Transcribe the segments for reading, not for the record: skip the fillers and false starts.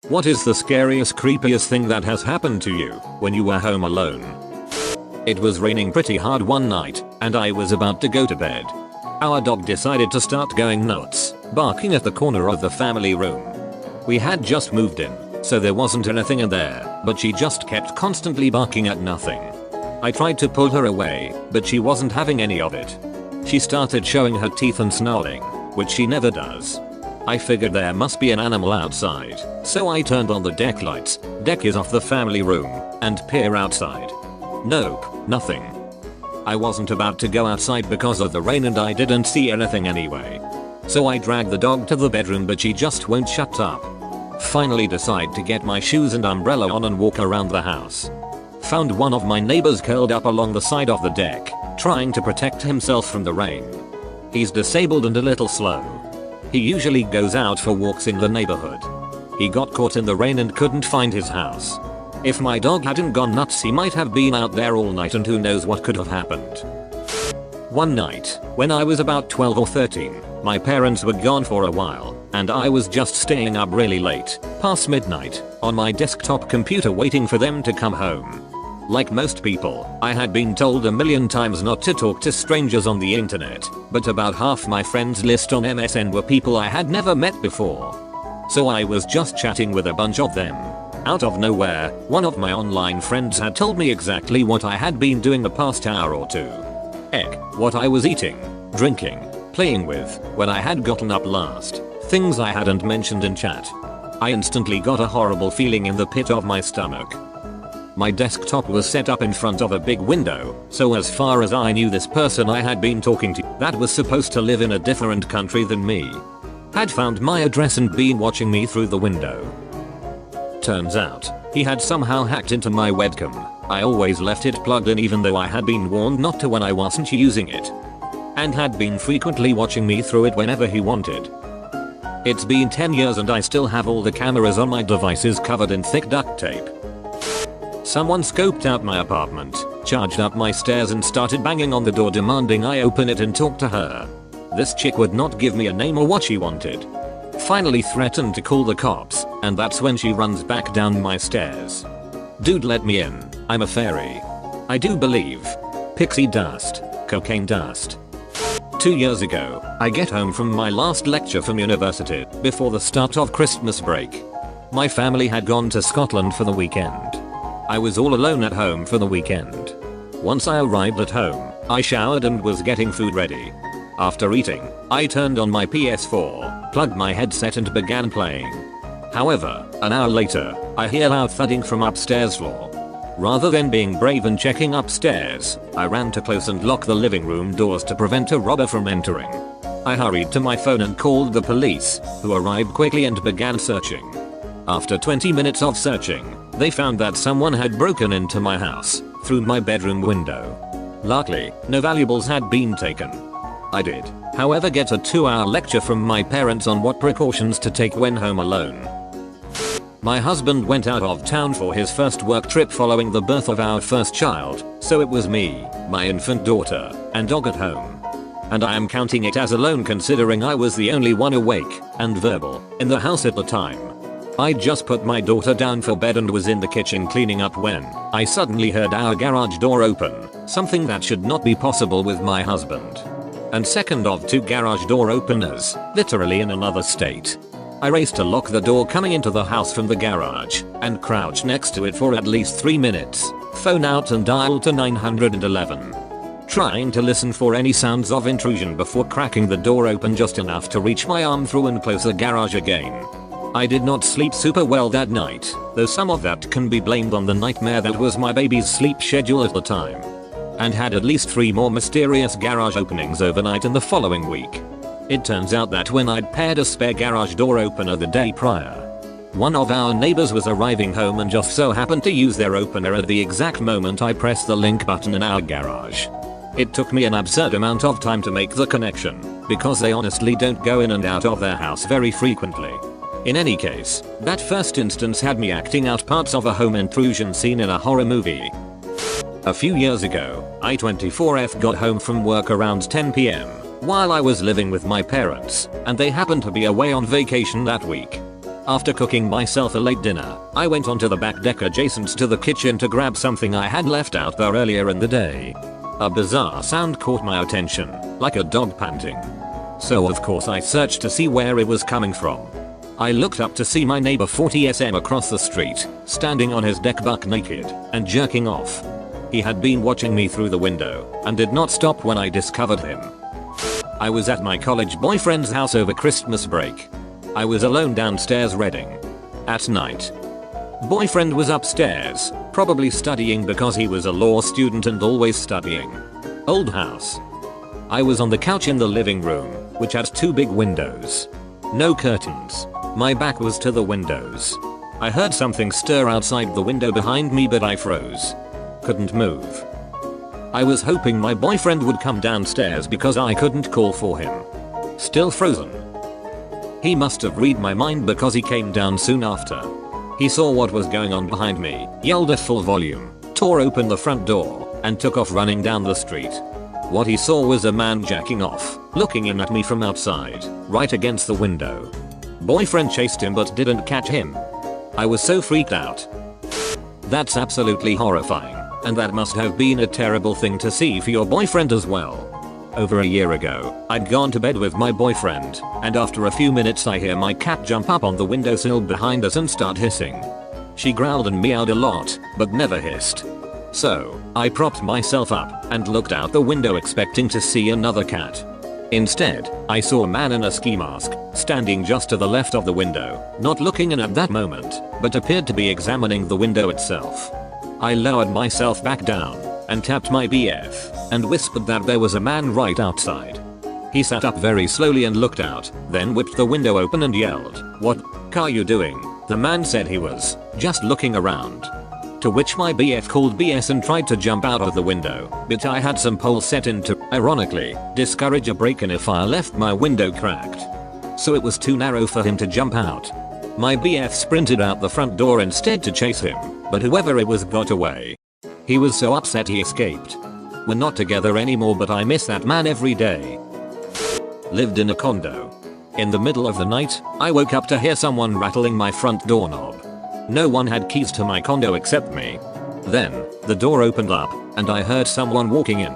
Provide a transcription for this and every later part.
What is the scariest, creepiest thing that has happened to you when you were home alone? It was raining pretty hard one night, and I was about to go to bed. Our dog decided to start going nuts, barking at the corner of the family room. We had just moved in, so there wasn't anything in there, but she just kept constantly barking at nothing. I tried to pull her away, but she wasn't having any of it. She started showing her teeth and snarling, which she never does. I figured there must be an animal outside, so I turned on the deck lights, deck is off the family room, and peer outside. Nope, nothing. I wasn't about to go outside because of the rain and I didn't see anything anyway. So I dragged the dog to the bedroom, but she just won't shut up. Finally decide to get my shoes and umbrella on and walk around the house. Found one of my neighbors curled up along the side of the deck, trying to protect himself from the rain. He's disabled and a little slow. He usually goes out for walks in the neighborhood. He got caught in the rain and couldn't find his house. If my dog hadn't gone nuts, he might have been out there all night, and who knows what could have happened. One night, when I was about 12 or 13, my parents were gone for a while, and I was just staying up really late, past midnight, on my desktop computer waiting for them to come home. Like most people, I had been told a million times not to talk to strangers on the internet, but about half my friends list on MSN were people I had never met before. So I was just chatting with a bunch of them. Out of nowhere, one of my online friends had told me exactly what I had been doing the past hour or two. Heck, what I was eating, drinking, playing with, when I had gotten up last. Things I hadn't mentioned in chat. I instantly got a horrible feeling in the pit of my stomach. My desktop was set up in front of a big window, so as far as I knew, this person I had been talking to, that was supposed to live in a different country than me, had found my address and been watching me through the window. Turns out, he had somehow hacked into my webcam. I always left it plugged in even though I had been warned not to when I wasn't using it. And had been frequently watching me through it whenever he wanted. It's been 10 years and I still have all the cameras on my devices covered in thick duct tape. Someone scoped out my apartment, charged up my stairs and started banging on the door demanding I open it and talk to her. This chick would not give me a name or what she wanted. Finally threatened to call the cops, and that's when she runs back down my stairs. Dude, let me in, I'm a fairy. I do believe. Pixie dust, cocaine dust. 2 years ago, I get home from my last lecture from university, before the start of Christmas break. My family had gone to Scotland for the weekend. I was all alone at home for the weekend. Once I arrived at home, I showered and was getting food ready. After eating, I turned on my PS4, plugged my headset and began playing. However, an hour later, I hear loud thudding from upstairs floor. Rather than being brave and checking upstairs, I ran to close and lock the living room doors to prevent a robber from entering. I hurried to my phone and called the police, who arrived quickly and began searching. After 20 minutes of searching, they found that someone had broken into my house, through my bedroom window. Luckily, no valuables had been taken. I did, however, get a 2-hour lecture from my parents on what precautions to take when home alone. My husband went out of town for his first work trip following the birth of our first child, so it was me, my infant daughter, and dog at home. And I am counting it as alone considering I was the only one awake and verbal in the house at the time. I just put my daughter down for bed and was in the kitchen cleaning up when I suddenly heard our garage door open, something that should not be possible with my husband. And second of 2 garage door openers, literally in another state. I raced to lock the door coming into the house from the garage, and crouched next to it for at least 3 minutes, phone out and dialed to 911. Trying to listen for any sounds of intrusion before cracking the door open just enough to reach my arm through and close the garage again. I did not sleep super well that night, though some of that can be blamed on the nightmare that was my baby's sleep schedule at the time. And had at least 3 more mysterious garage openings overnight in the following week. It turns out that when I'd paired a spare garage door opener the day prior, one of our neighbors was arriving home and just so happened to use their opener at the exact moment I pressed the link button in our garage. It took me an absurd amount of time to make the connection, because they honestly don't go in and out of their house very frequently. In any case, that first instance had me acting out parts of a home intrusion scene in a horror movie. A few years ago, I 24F got home from work around 10 PM while I was living with my parents, and they happened to be away on vacation that week. After cooking myself a late dinner, I went onto the back deck adjacent to the kitchen to grab something I had left out there earlier in the day. A bizarre sound caught my attention, like a dog panting. So of course I searched to see where it was coming from. I looked up to see my neighbor 40 across the street, standing on his deck buck naked and jerking off. He had been watching me through the window and did not stop when I discovered him. I was at my college boyfriend's house over Christmas break. I was alone downstairs reading. At night. Boyfriend was upstairs, probably studying because he was a law student and always studying. Old house. I was on the couch in the living room, which has 2 big windows. No curtains. My back was to the windows. I heard something stir outside the window behind me, but I froze. Couldn't move. I was hoping my boyfriend would come downstairs because I couldn't call for him. Still frozen. He must have read my mind because he came down soon after. He saw what was going on behind me, yelled at full volume, tore open the front door, and took off running down the street. What he saw was a man jacking off, looking in at me from outside, right against the window. Boyfriend chased him but didn't catch him. I was so freaked out. That's absolutely horrifying, and that must have been a terrible thing to see for your boyfriend as well. Over a year ago, I'd gone to bed with my boyfriend, and after a few minutes I hear my cat jump up on the windowsill behind us and start hissing. She growled and meowed a lot, but never hissed. So, I propped myself up and looked out the window expecting to see another cat. Instead, I saw a man in a ski mask, standing just to the left of the window, not looking in at that moment, but appeared to be examining the window itself. I lowered myself back down and tapped my BF and whispered that there was a man right outside. He sat up very slowly and looked out, then whipped the window open and yelled, "What are you doing?" The man said he was just looking around. To which my BF called BS and tried to jump out of the window, but I had some poles set in to, ironically, discourage a break-in if I left my window cracked. So it was too narrow for him to jump out. My BF sprinted out the front door instead to chase him, but whoever it was got away. He was so upset he escaped. We're not together anymore, but I miss that man every day. Lived in a condo. In the middle of the night, I woke up to hear someone rattling my front doorknob. No one had keys to my condo except me. Then, the door opened up, and I heard someone walking in.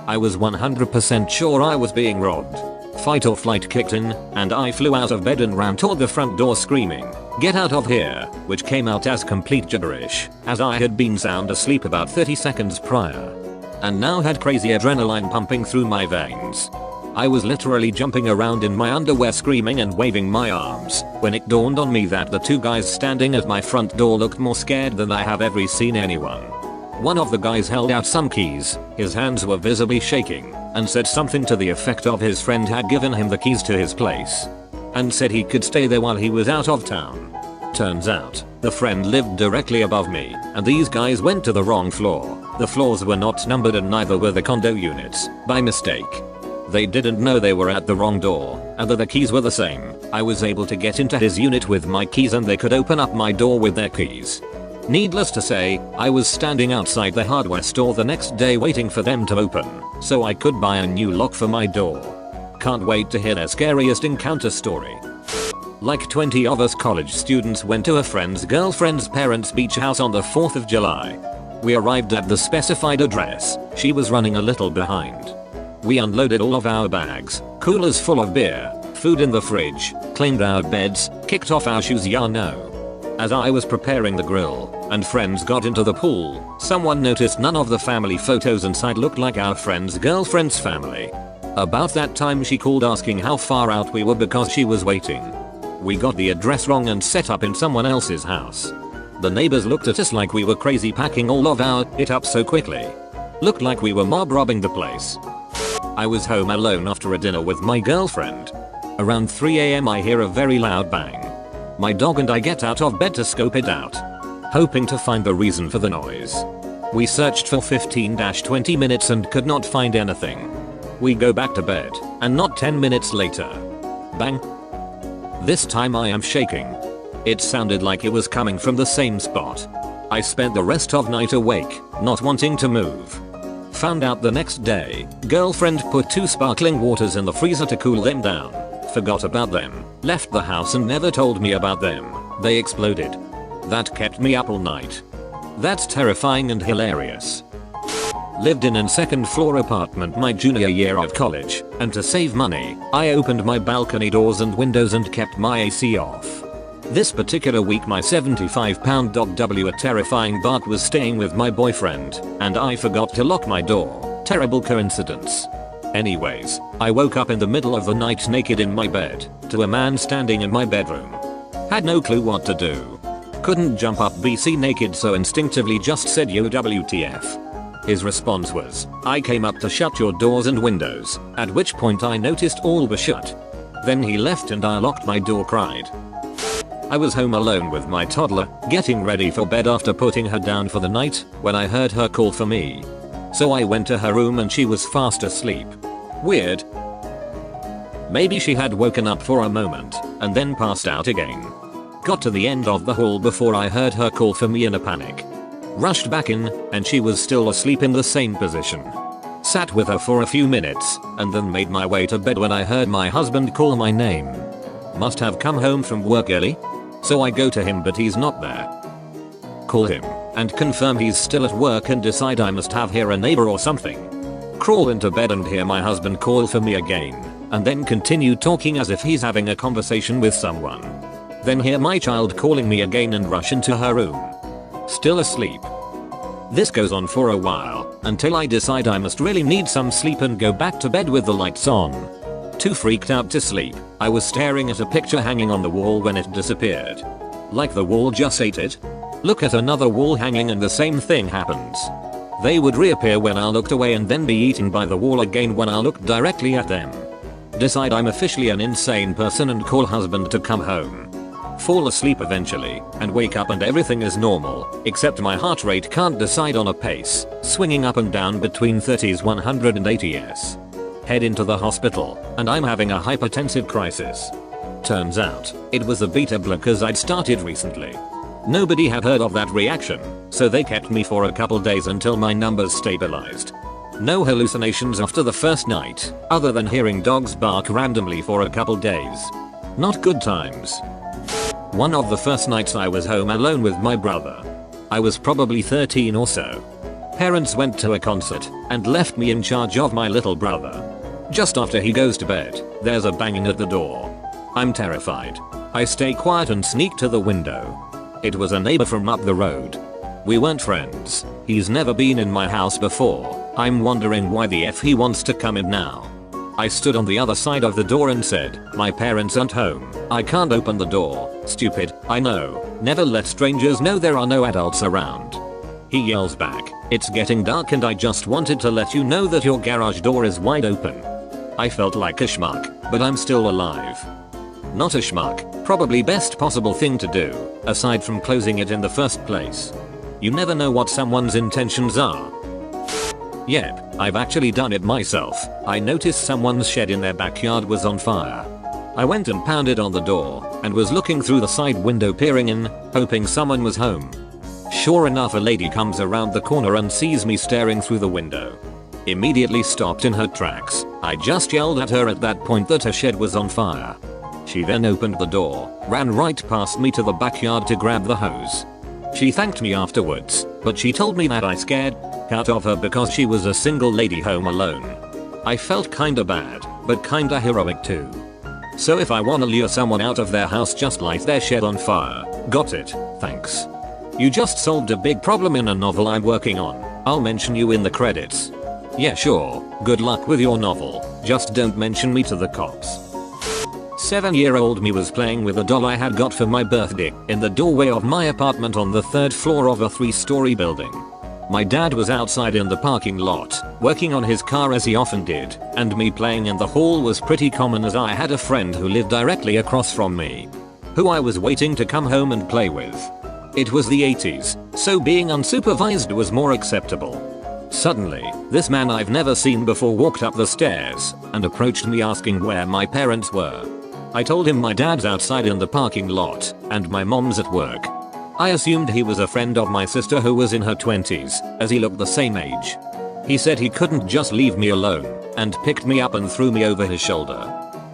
I was 100% sure I was being robbed. Fight or flight kicked in, and I flew out of bed and ran toward the front door screaming, "Get out of here," which came out as complete gibberish, as I had been sound asleep about 30 seconds prior. And now had crazy adrenaline pumping through my veins. I was literally jumping around in my underwear screaming and waving my arms when it dawned on me that the 2 guys standing at my front door looked more scared than I have ever seen anyone. One of the guys held out some keys, his hands were visibly shaking, and said something to the effect of his friend had given him the keys to his place and said he could stay there while he was out of town. Turns out, the friend lived directly above me, and these guys went to the wrong floor. The floors were not numbered and neither were the condo units, by mistake. They didn't know they were at the wrong door, and that the keys were the same. I was able to get into his unit with my keys and they could open up my door with their keys. Needless to say, I was standing outside the hardware store the next day waiting for them to open, so I could buy a new lock for my door. Can't wait to hear their scariest encounter story. Like 20 of us college students went to a friend's girlfriend's parents' beach house on the 4th of July. We arrived at the specified address. She was running a little behind. We unloaded all of our bags, coolers full of beer, food in the fridge, cleaned our beds, kicked off our shoes, ya know. As I was preparing the grill and friends got into the pool, someone noticed none of the family photos inside looked like our friend's girlfriend's family. About that time she called asking how far out we were because she was waiting. We got the address wrong and set up in someone else's house. The neighbors looked at us like we were crazy packing all of our it up so quickly. Looked like we were mob robbing the place. I was home alone after a dinner with my girlfriend. Around 3 AM I hear a very loud bang. My dog and I get out of bed to scope it out, hoping to find the reason for the noise. We searched for 15-20 minutes and could not find anything. We go back to bed, and not 10 minutes later, bang. This time I am shaking. It sounded like it was coming from the same spot. I spent the rest of night awake, not wanting to move. Found out the next day, girlfriend put 2 sparkling waters in the freezer to cool them down. forgot about them, left the house and never told me about them. They exploded. That kept me up all night. That's terrifying and hilarious. Lived in a second floor apartment my junior year of college, and to save money, I opened my balcony doors and windows and kept my AC off. This particular week my 75-pound dog W, a terrifying bark, was staying with my boyfriend, and I forgot to lock my door. Terrible coincidence. Anyways, I woke up in the middle of the night naked in my bed, to a man standing in my bedroom. Had no clue what to do. Couldn't jump up BC naked, so instinctively just said yo WTF. His response was, I came up to shut your doors and windows, at which point I noticed all were shut. Then he left and I locked my door. Cried. I was home alone with my toddler, getting ready for bed after putting her down for the night, when I heard her call for me. So I went to her room and she was fast asleep. Weird. Maybe she had woken up for a moment, and then passed out again. Got to the end of the hall before I heard her call for me in a panic. Rushed back in, and she was still asleep in the same position. Sat with her for a few minutes, and then made my way to bed when I heard my husband call my name. Must have come home from work early? So I go to him but he's not there. Call him, and confirm he's still at work and decide I must have here a neighbor or something. Crawl into bed and hear my husband call for me again, and then continue talking as if he's having a conversation with someone. Then hear my child calling me again and rush into her room. Still asleep. This goes on for a while, until I decide I must really need some sleep and go back to bed with the lights on. Too freaked out to sleep, I was staring at a picture hanging on the wall when it disappeared. Like the wall just ate it? Look at another wall hanging and the same thing happens. They would reappear when I looked away and then be eaten by the wall again when I looked directly at them. Decide I'm officially an insane person and call husband to come home. Fall asleep eventually, and wake up and everything is normal, except my heart rate can't decide on a pace, swinging up and down between 30s 180s. Head into the hospital, and I'm having a hypertensive crisis. Turns out, it was a beta blockers I'd started recently. Nobody had heard of that reaction, so they kept me for a couple days until my numbers stabilized. No hallucinations after the first night, other than hearing dogs bark randomly for a couple days. Not good times. One of the first nights I was home alone with my brother. I was probably 13 or so. Parents went to a concert and left me in charge of my little brother. Just after he goes to bed, there's a banging at the door. I'm terrified. I stay quiet and sneak to the window. It was a neighbor from up the road. We weren't friends. He's never been in my house before. I'm wondering why the F he wants to come in now. I stood on the other side of the door and said, my parents aren't home. I can't open the door. Stupid, I know. Never let strangers know there are no adults around. He yells back, it's getting dark and I just wanted to let you know that your garage door is wide open. I felt like a schmuck, but I'm still alive. Not a schmuck, probably best possible thing to do, aside from closing it in the first place. You never know what someone's intentions are. Yep, I've actually done it myself. I noticed someone's shed in their backyard was on fire. I went and pounded on the door and was looking through the side window peering in, hoping someone was home. Sure enough, a lady comes around the corner and sees me staring through the window. Immediately stopped in her tracks. I just yelled at her at that point that her shed was on fire. She then opened the door, ran right past me to the backyard to grab the hose. She thanked me afterwards, but she told me that I scared out of her because she was a single lady home alone. I felt kinda bad, but kinda heroic too. So if I wanna lure someone out of their house, just light their shed on fire. Got it, thanks. You just solved a big problem in a novel I'm working on. I'll mention you in the credits. Yeah, sure, good luck with your novel, just don't mention me to the cops. 7-year-old me was playing with a doll I had got for my birthday in the doorway of my apartment on the 3rd floor of a 3-story building. My dad was outside in the parking lot, working on his car as he often did, and me playing in the hall was pretty common as I had a friend who lived directly across from me, who I was waiting to come home and play with. It was the 80s, so being unsupervised was more acceptable. Suddenly, this man I've never seen before walked up the stairs and approached me asking where my parents were. I told him my dad's outside in the parking lot and my mom's at work. I assumed he was a friend of my sister who was in her 20s, as he looked the same age. He said he couldn't just leave me alone and picked me up and threw me over his shoulder.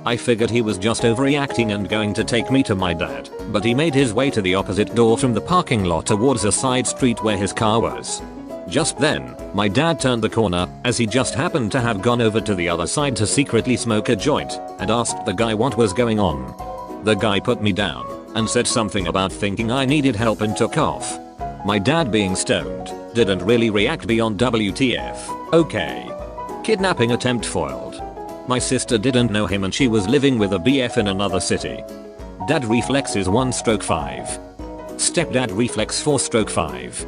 I figured he was just overreacting and going to take me to my dad, but he made his way to the opposite door from the parking lot towards a side street where his car was. Just then, my dad turned the corner, as he just happened to have gone over to the other side to secretly smoke a joint, and asked the guy what was going on. The guy put me down and said something about thinking I needed help and took off. My dad, being stoned, didn't really react beyond WTF. Okay. Kidnapping attempt foiled. My sister didn't know him and she was living with a BF in another city. Dad reflexes 1/5. Stepdad reflex 4/5.